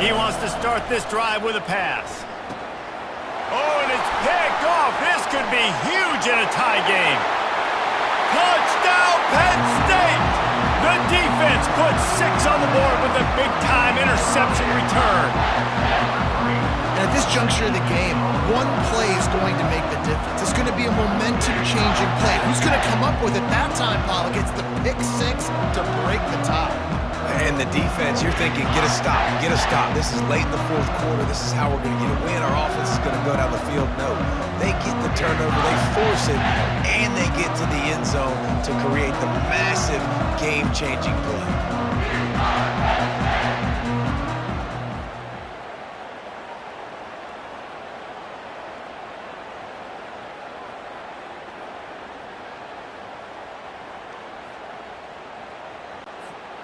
He wants to start this drive with a pass. Oh, and it's picked off. This could be huge in a tie game. Touchdown, Penn State! The defense puts 6 on the board with a big-time interception return. And at this juncture of the game, one play is going to make the difference. It's going to be a momentum-changing play. Who's going to come up with it that time, Pollock? It's the pick 6 to break the tie. And the defense, you're thinking, get a stop, get a stop. This is late in the fourth quarter. This is how we're going to get a win. Our offense is going to go down the field. No, they get the turnover, they force it, and they get to the end zone to create the massive game-changing play.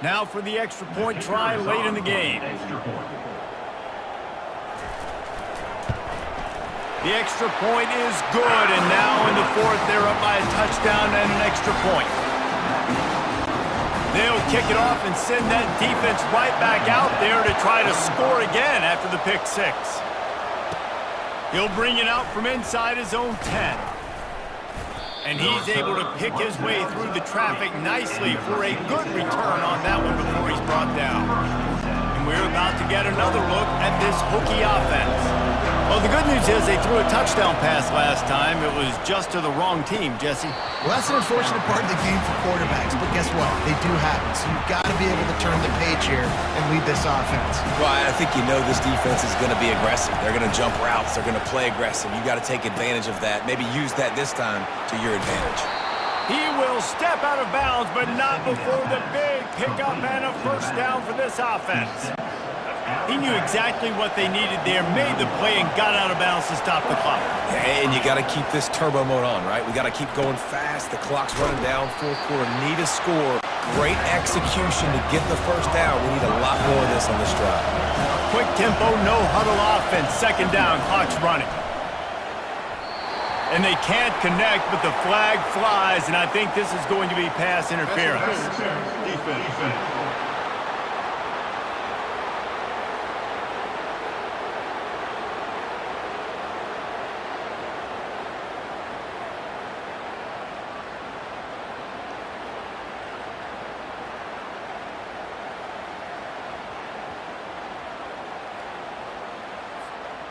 Now for the extra point try late in the game. The extra point is good, and now in the fourth, they're up by a touchdown and an extra point. They'll kick it off and send that defense right back out there to try to score again after the pick 6. He'll bring it out from inside his own 10. And he's able to pick his way through the traffic nicely for a good return on that one before he's brought down. And we're about to get another look at this Hokie offense. Well, the good news is they threw a touchdown pass last time. It was just to the wrong team, Jesse. Well, that's an unfortunate part of the game for quarterbacks, but guess what? They do happen, so you've got to be able to turn the page here and lead this offense. Well, I think you know this defense is going to be aggressive. They're going to jump routes. They're going to play aggressive. You got to take advantage of that. Maybe use that this time to your advantage. He will step out of bounds, but not before the big pickup and a first down for this offense. He knew exactly what they needed there, made the play, and got out of bounds to stop the clock. And you got to keep this turbo mode on, right? We got to keep going fast. The clock's running down. Fourth quarter, need a score. Great execution to get the first down. We need a lot more of this on this drive. Quick tempo, no huddle offense. Second down, clock's running. And they can't connect, but the flag flies, and I think this is going to be pass interference. Defense.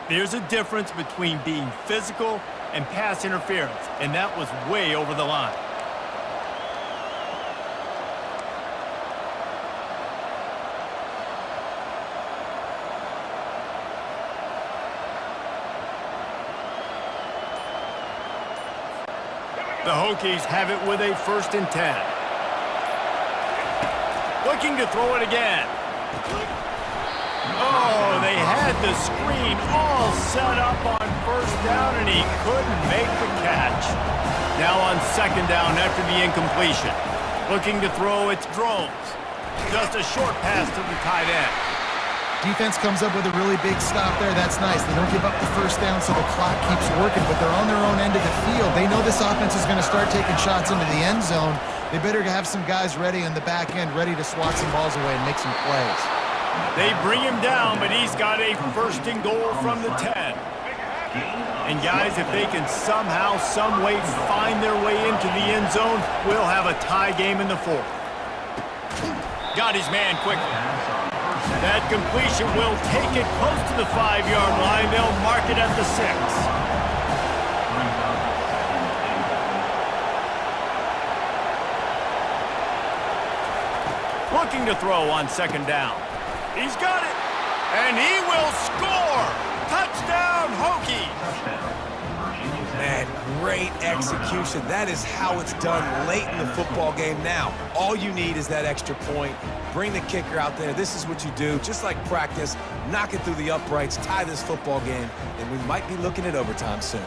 There's a difference between being physical and pass interference, and that was way over the line. The Hokies have it with a 1st and 10. Looking to throw it again. Oh, they had the screen all set up on 1st down, and he couldn't make the catch. Now on 2nd down after the incompletion. Looking to throw, it's Drones. Just a short pass to the tight end. Defense comes up with a really big stop there. That's nice. They don't give up the 1st down, so the clock keeps working, but they're on their own end of the field. They know this offense is going to start taking shots into the end zone. They better have some guys ready on the back end, ready to swat some balls away and make some plays. They bring him down, but he's got a 1st and goal from the 10. And guys, if they can somehow, some way find their way into the end zone, we'll have a tie game in the 4th. Got his man quickly. That completion will take it close to the 5-yard line. They'll mark it at the 6. Looking to throw on 2nd down. He's got it, and he will score! Touchdown, Hokies! Man, great execution. That is how it's done late in the football game now. All you need is that extra point. Bring the kicker out there. This is what you do, just like practice. Knock it through the uprights, tie this football game, and we might be looking at overtime soon.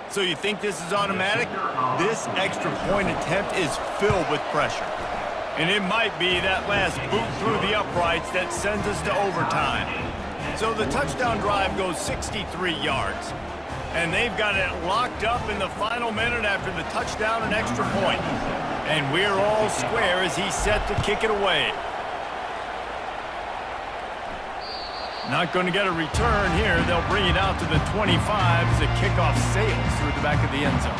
So you think this is automatic? This extra point attempt is filled with pressure. And it might be that last boot through the uprights that sends us to overtime. So the touchdown drive goes 63 yards. And they've got it locked up in the final minute after the touchdown and extra point. And we're all square as he's set to kick it away. Not going to get a return here. They'll bring it out to the 25 as the kickoff sails through the back of the end zone.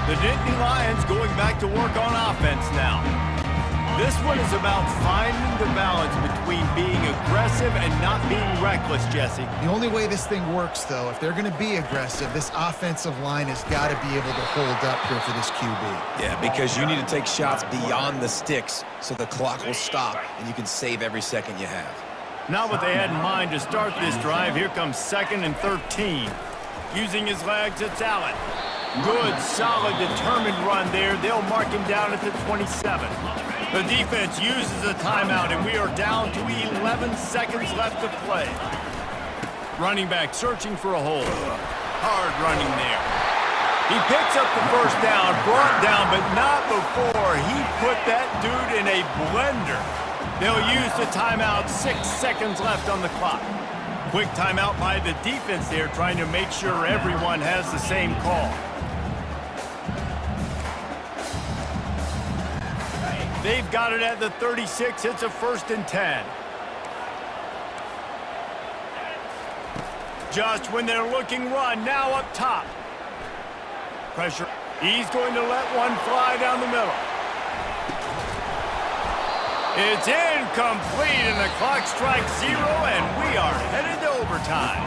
The Nittany Lions going back to work on offense now. This one is about finding the balance between being aggressive and not being reckless, Jesse. The only way this thing works, though, if they're going to be aggressive, this offensive line has got to be able to hold up here for this QB. Yeah, because you need to take shots beyond the sticks so the clock will stop and you can save every second you have. Not what they had in mind to start this drive. Here comes 2nd and 13. Using his legs, it's Allen. Good, solid, determined run there. They'll mark him down at the 27. The defense uses a timeout, and we are down to 11 seconds left to play. Running back searching for a hole. Hard running there. He picks up the first down, brought down, but not before he put that dude in a blender. They'll use the timeout, 6 seconds left on the clock. Quick timeout by the defense there, trying to make sure everyone has the same call. They've got it at the 36. It's a 1st and 10. Just when they're looking run, now up top. Pressure. He's going to let one fly down the middle. It's incomplete, and the clock strikes 0, and we are headed to overtime.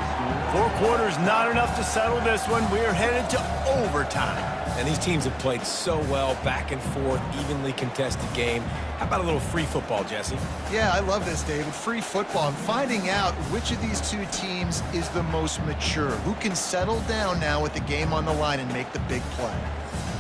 4 quarters not enough to settle this one. We're headed to overtime. And these teams have played so well, back and forth, evenly contested game. How about a little free football, Jesse? Yeah, I love this, David. Free football. I'm finding out which of these two teams is the most mature. Who can settle down now with the game on the line and make the big play?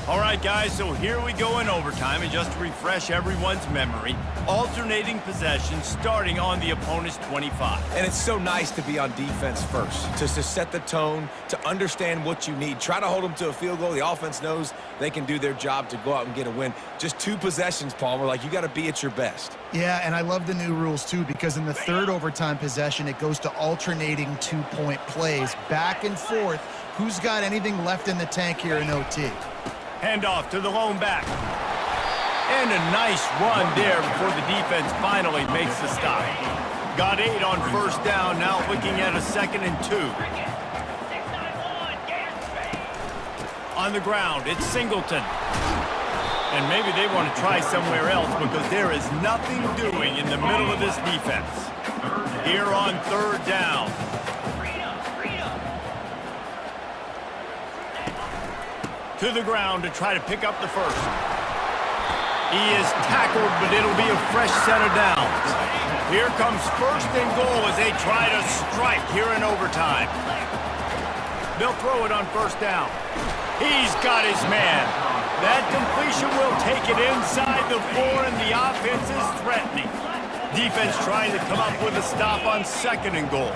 All right, guys, so here we go in overtime, and just to refresh everyone's memory, alternating possessions starting on the opponent's 25. And it's so nice to be on defense first, just to set the tone, to understand what you need. Try to hold them to a field goal. The offense knows they can do their job to go out and get a win. Just 2 possessions, Palmer, like you got to be at your best. Yeah, and I love the new rules, too, because in the 3rd overtime possession, it goes to alternating 2-point plays, back and forth. Who's got anything left in the tank here in OT? Handoff to the lone back. And a nice run there before the defense finally makes the stop. Got 8 on 1st down, now looking at a 2nd and 2. On the ground, it's Singleton. And maybe they want to try somewhere else because there is nothing doing in the middle of this defense. Here on 3rd down. To the ground to try to pick up the first. He is tackled, but it'll be a fresh set of downs. Here comes 1st and goal as they try to strike here in overtime. They'll throw it on 1st down. He's got his man. That completion will take it inside the 4, and the offense is threatening. Defense trying to come up with a stop on 2nd and goal.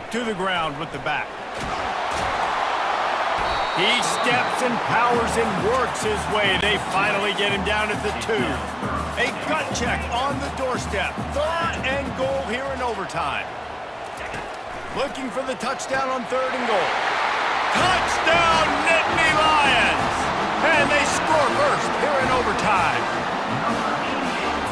To the ground with the back. He steps and powers and works his way. They finally get him down at the 2. A gut check on the doorstep. 3rd and goal here in overtime. Looking for the touchdown on 3rd and goal. Touchdown, Nittany Lions! And they score first here in overtime.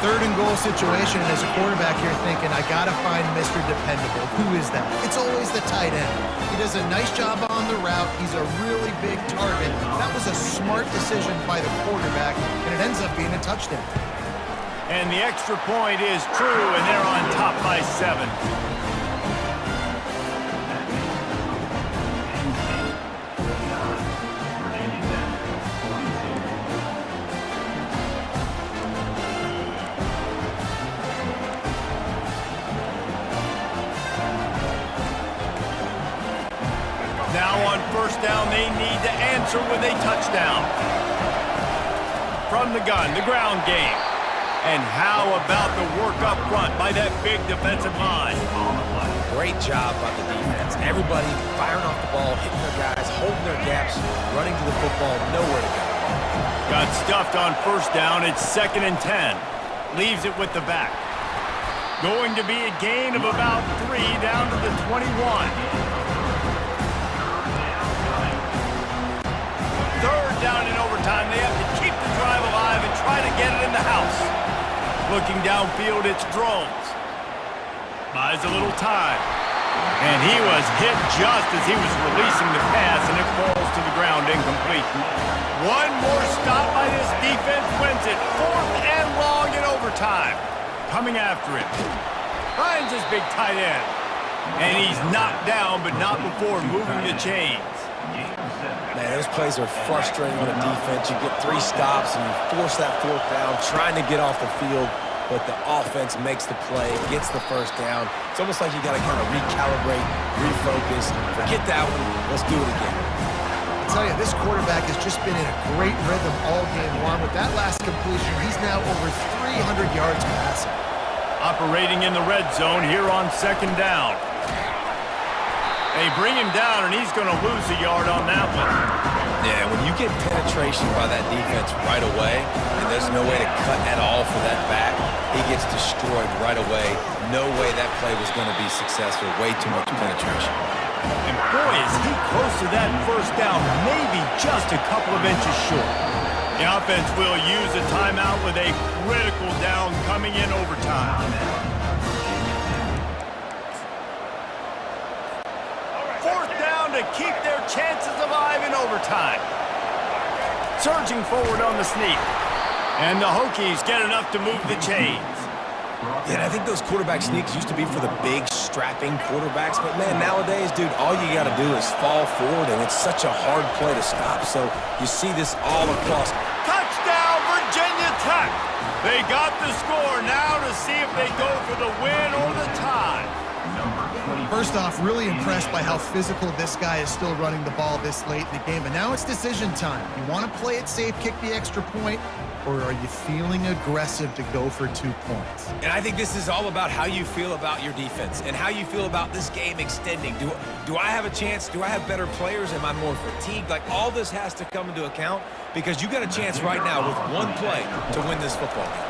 3rd and goal situation, and as a quarterback here thinking, I got to find Mr. Dependable. Who is that? It's always the tight end. He does a nice job on the route. He's a really big target. That was a smart decision by the quarterback, and it ends up being a touchdown. And the extra point is true, and they're on top by 7. Now on 1st down, they need to answer with a touchdown. From the gun, the ground game. And how about the work up front by that big defensive line? Great job by the defense. Everybody firing off the ball, hitting their guys, holding their gaps, running to the football, nowhere to go. Got stuffed on 1st down. It's 2nd and 10. Leaves it with the back. Going to be a gain of about 3 down to the 21. Third down in overtime. They have to keep the drive alive and try to get it in the house. Looking downfield, it's Drones. Buys a little time. And he was hit just as he was releasing the pass, and it falls to the ground incomplete. One more stop by this defense wins it. 4th and long in overtime. Coming after it. Finds his big tight end. And he's knocked down, but not before moving the chains. Man, those plays are frustrating on the defense. You get 3 stops, and you force that 4th down, trying to get off the field. But the offense makes the play, gets the 1st down. It's almost like you got to kind of recalibrate, refocus. Forget that one. Let's do it again. I tell you, this quarterback has just been in a great rhythm all game long. With that last completion, he's now over 300 yards passing. Operating in the red zone here on 2nd down. They bring him down, and he's going to lose a yard on that one. Yeah, when you get penetration by that defense right away, and there's no way to cut at all for that back, he gets destroyed right away. No way that play was going to be successful. Way too much penetration. And boy, is he close to that 1st down, maybe just a couple of inches short. The offense will use a timeout with a critical down coming in overtime. To keep their chances alive in overtime. Surging forward on the sneak. And the Hokies get enough to move the chains. Yeah, and I think those quarterback sneaks used to be for the big, strapping quarterbacks. But, man, nowadays, dude, all you got to do is fall forward, and it's such a hard play to stop. So you see this all across. Touchdown, Virginia Tech! They got the score now to see if they go for the win or the tie. First off, really impressed by how physical this guy is still running the ball this late in the game. But now it's decision time. You want to play it safe, kick the extra point, or are you feeling aggressive to go for 2 points? And I think this is all about how you feel about your defense and how you feel about this game extending. Do I have a chance? Do I have better players? Am I more fatigued? Like, all this has to come into account because you got a chance right now with 1 play to win this football game.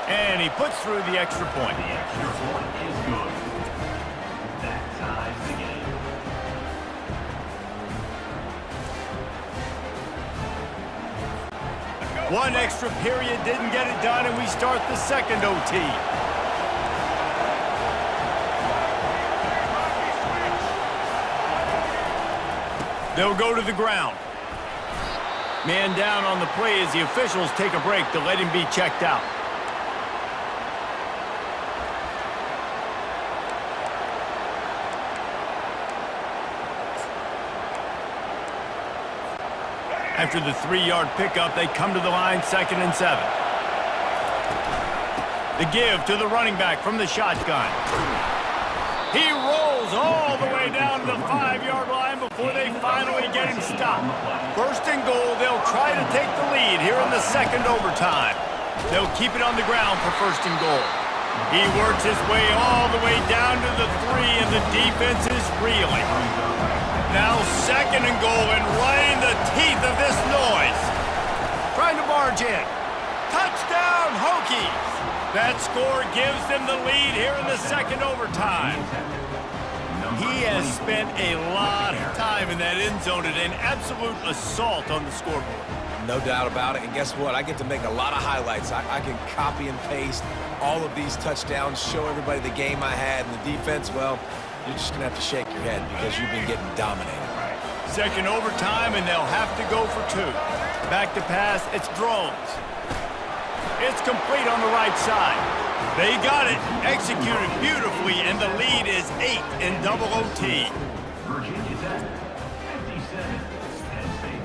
And he puts through the extra point. The extra point is good. That ties the game. One extra period didn't get it done, and we start the 2nd OT. They'll go to the ground. Man down on the play as the officials take a break to let him be checked out. After the 3-yard pickup, they come to the line, 2nd and 7. The give to the running back from the shotgun. He rolls all the way down to the 5-yard line before they finally get him stopped. 1st and goal, they'll try to take the lead here in the 2nd overtime. They'll keep it on the ground for 1st and goal. He works his way all the way down to the 3, and the defense is reeling. Now 2nd and goal, and right in the teeth of this noise. Trying to barge in. Touchdown, Hokies! That score gives them the lead here in the 2nd overtime. He has spent a lot of time in that end zone and an absolute assault on the scoreboard. No doubt about it. And guess what? I get to make a lot of highlights. I can copy and paste all of these touchdowns, show everybody the game I had, and the defense, well, you're just going to have to shake your head because you've been getting dominated. 2nd overtime, and they'll have to go for 2. Back to pass, it's Drones. It's complete on the right side. They got it, executed beautifully, and the lead is 8 in double OT. Virginia Tech, 57. Penn State,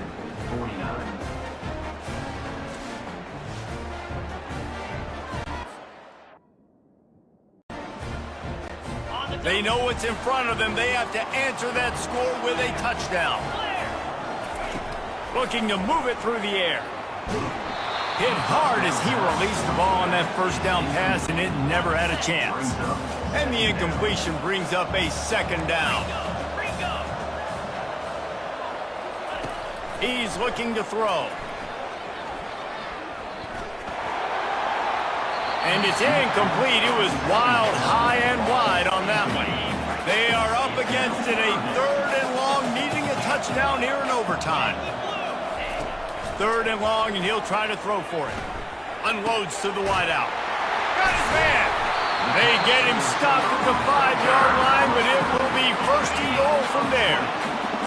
49. They know what's in front of them. They have to answer that score with a touchdown. Looking to move it through the air. Hit hard as he released the ball on that 1st down pass, and it never had a chance. And the incompletion brings up a 2nd down. He's looking to throw. And it's incomplete. It was wild, high and wide on that one. They are up against it, a 3rd and long, needing a touchdown here in overtime. 3rd and long, and he'll try to throw for it. Unloads to the wideout. Got his man. They get him stopped at the 5-yard line, but it will be 1st and goal from there.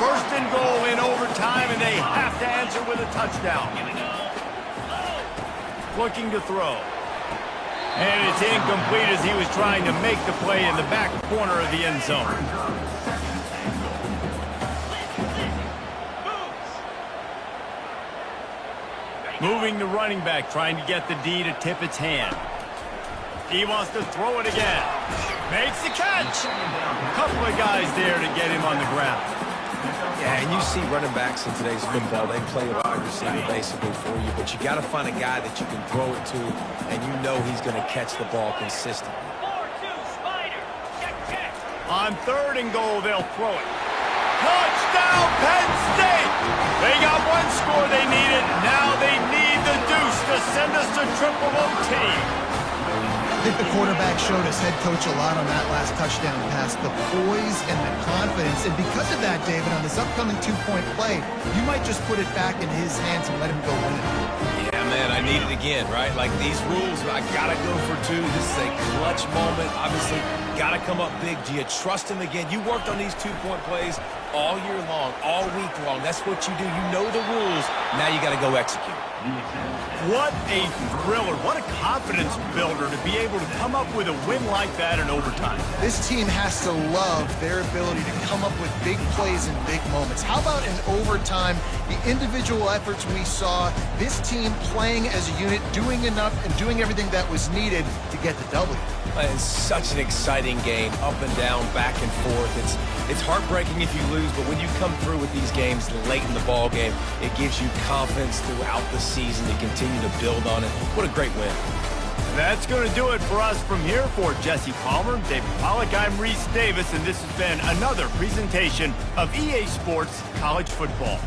1st and goal in overtime, and they have to answer with a touchdown. Looking to throw. And it's incomplete as he was trying to make the play in the back corner of the end zone. Moving the running back, trying to get the D to tip its hand. He wants to throw it again. Makes the catch. A couple of guys there to get him on the ground. Yeah, and you see running backs in today's football, they play a wide receiver basically for you, but you got to find a guy that you can throw it to, and you know he's going to catch the ball consistently. On 3rd and goal, they'll throw it. Touchdown, Penn State! They got one score they needed. Now they need the deuce to send us to triple OT. I think the quarterback showed his head coach a lot on that last touchdown pass, the poise and the confidence. And because of that, David, on this upcoming 2-point play, you might just put it back in his hands and let him go win it. Yeah, man, I need it again, right? Like these rules, I got to go for 2. This is a clutch moment. Obviously, got to come up big. Do you trust him again? You worked on these 2-point plays all year long, all week long. That's what you do. You know the rules. Now you got to go execute. What a thriller. What a confidence builder to be able to come up with a win like that in overtime. This team has to love their ability to come up with big plays and big moments. How about in overtime, the individual efforts we saw, this team playing as a unit, doing enough and doing everything that was needed to get the W. It's such an exciting game, up and down, back and forth. It's heartbreaking if you lose, but when you come through with these games late in the ball game, it gives you confidence throughout the season to continue to build on it. What a great win. That's going to do it for us from here. For Jesse Palmer, David Pollack, I'm Reese Davis, and this has been another presentation of EA Sports College Football.